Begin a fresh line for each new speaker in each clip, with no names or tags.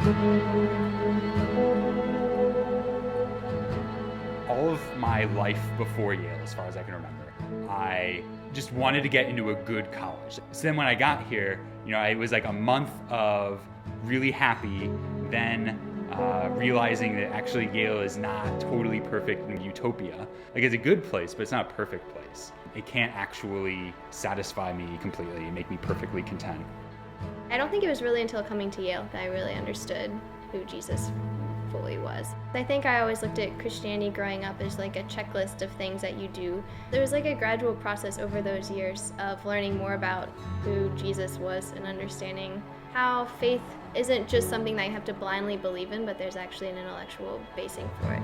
All of my life before Yale, as far as I can remember, I just wanted to get into a good college. So then when I got here, it was like a month of really happy, then realizing that actually Yale is not totally perfect in utopia. Like, it's a good place, but it's not a perfect place. It can't actually satisfy me completely and make me perfectly content.
I don't think it was really until coming to Yale that I really understood who Jesus fully was. I think I always looked at Christianity growing up as like a checklist of things that you do. There was like a gradual process over those years of learning more about who Jesus was and understanding how faith isn't just something that you have to blindly believe in, but there's actually an intellectual basing for it.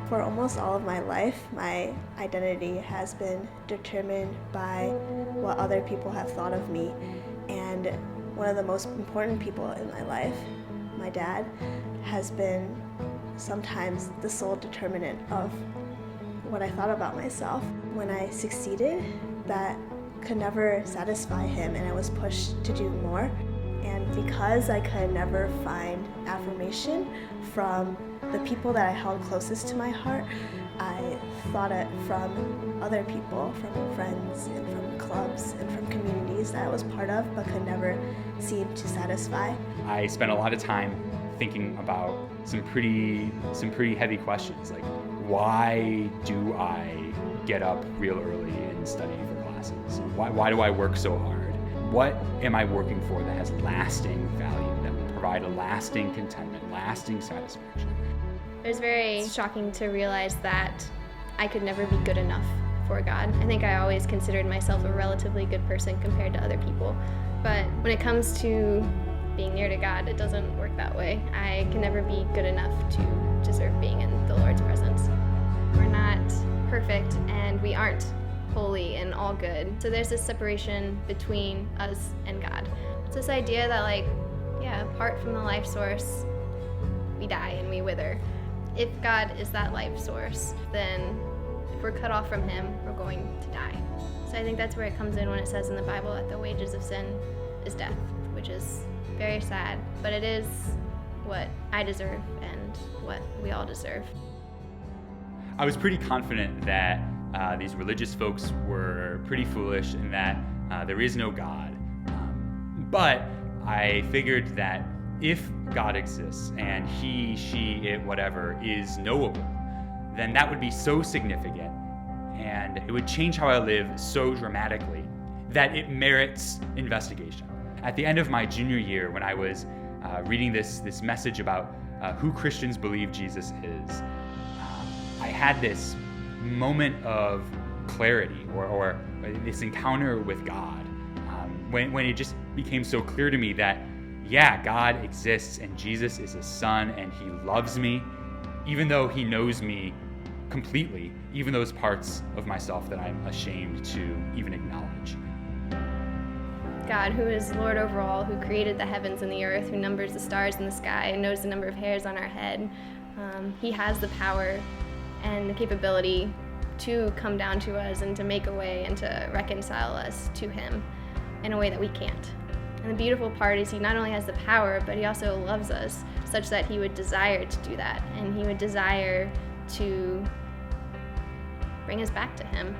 For almost all of my life, my identity has been determined by what other people have thought of me. And one of the most important people in my life, my dad, has been sometimes the sole determinant of what I thought about myself. When I succeeded, that could never satisfy him, and I was pushed to do more. And because I could never find affirmation from the people that I held closest to my heart, I thought it from other people, from friends and from clubs and from communities that I was part of but could never seem to satisfy.
I spent a lot of time thinking about some pretty heavy questions, like, why do I get up real early and study for classes? Why do I work so hard? What am I working for that has lasting value, that will provide a lasting contentment, lasting satisfaction?
It was very shocking to realize that I could never be good enough for God. I think I always considered myself a relatively good person compared to other people. But when it comes to being near to God, it doesn't work that way. I can never be good enough to deserve being in the Lord's presence. We're not perfect, and we aren't holy and all good. So there's this separation between us and God. It's this idea that, apart from the life source, we die and we wither. If God is that life source, then if we're cut off from him, we're going to die. So I think that's where it comes in when it says in the Bible that the wages of sin is death, which is very sad, but it is what I deserve and what we all deserve.
I was pretty confident that these religious folks were pretty foolish and that there is no God. But I figured that if God exists and he, she, it, whatever is knowable, then that would be so significant and it would change how I live so dramatically that it merits investigation. At the end of my junior year, when I was reading this message about who Christians believe Jesus is, I had this moment of clarity or this encounter with God when it just became so clear to me that, yeah, God exists and Jesus is his son and he loves me, even though he knows me completely, even those parts of myself that I'm ashamed to even acknowledge.
God, who is Lord over all, who created the heavens and the earth, who numbers the stars in the sky and knows the number of hairs on our head, he has the power and the capability to come down to us and to make a way and to reconcile us to him in a way that we can't. And the beautiful part is he not only has the power, but he also loves us such that he would desire to do that, and he would desire to bring us back to him.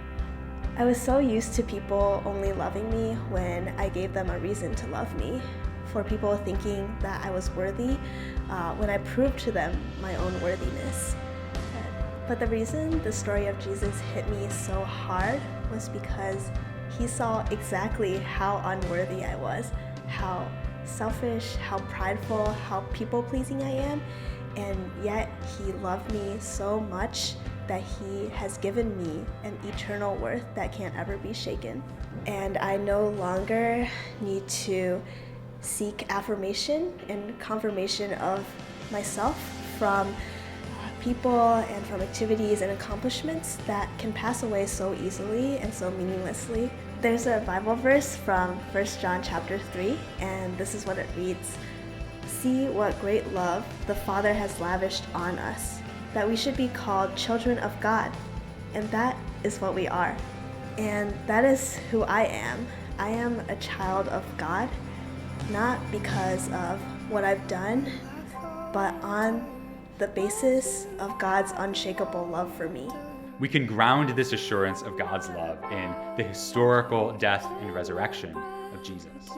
I was so used to people only loving me when I gave them a reason to love me, for people thinking that I was worthy when I proved to them my own worthiness. But the reason the story of Jesus hit me so hard was because he saw exactly how unworthy I was, how selfish, how prideful, how people-pleasing I am, and yet he loved me so much that he has given me an eternal worth that can't ever be shaken. And I no longer need to seek affirmation and confirmation of myself from people and from activities and accomplishments that can pass away so easily and so meaninglessly. There's a Bible verse from 1 John chapter 3, and this is what it reads: "See what great love the Father has lavished on us, that we should be called children of God, and that is what we are." And that is who I am. I am a child of God, not because of what I've done, but on the basis of God's unshakable love for me.
We can ground this assurance of God's love in the historical death and resurrection of Jesus.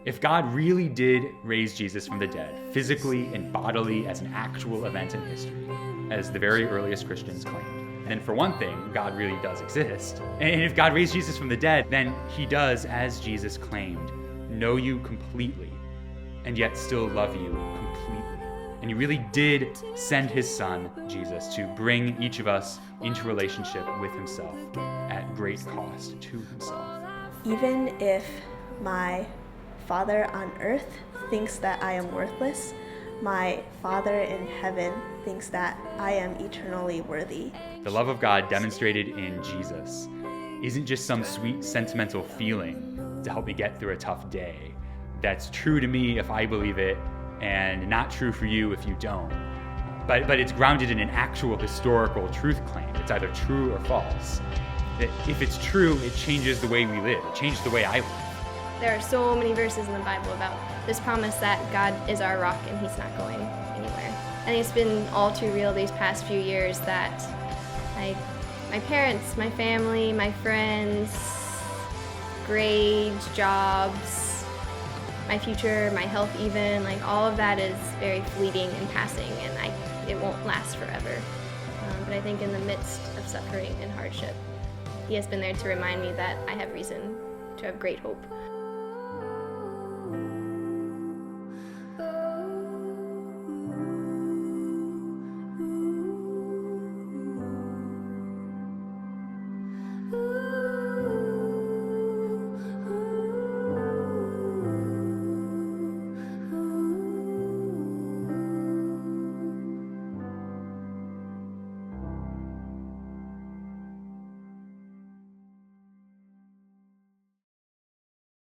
If God really did raise Jesus from the dead, physically and bodily as an actual event in history, as the very earliest Christians claimed, then for one thing, God really does exist. And if God raised Jesus from the dead, then he does, as Jesus claimed, know you completely and yet still love you completely. And he really did send his son, Jesus, to bring each of us into relationship with himself at great cost to himself.
Even if my Father on earth thinks that I am worthless, my Father in heaven thinks that I am eternally worthy.
The love of God demonstrated in Jesus isn't just some sweet sentimental feeling to help me get through a tough day. That's true to me if I believe it, and not true for you if you don't. But it's grounded in an actual historical truth claim. It's either true or false. That if it's true, it changes the way we live. It changes the way I live.
There are so many verses in the Bible about this promise that God is our rock and he's not going anywhere. I think it's been all too real these past few years that my parents, my family, my friends, grades, jobs, my future, my health even, like all of that is very fleeting and passing, and it won't last forever. But I think in the midst of suffering and hardship, he has been there to remind me that I have reason to have great hope.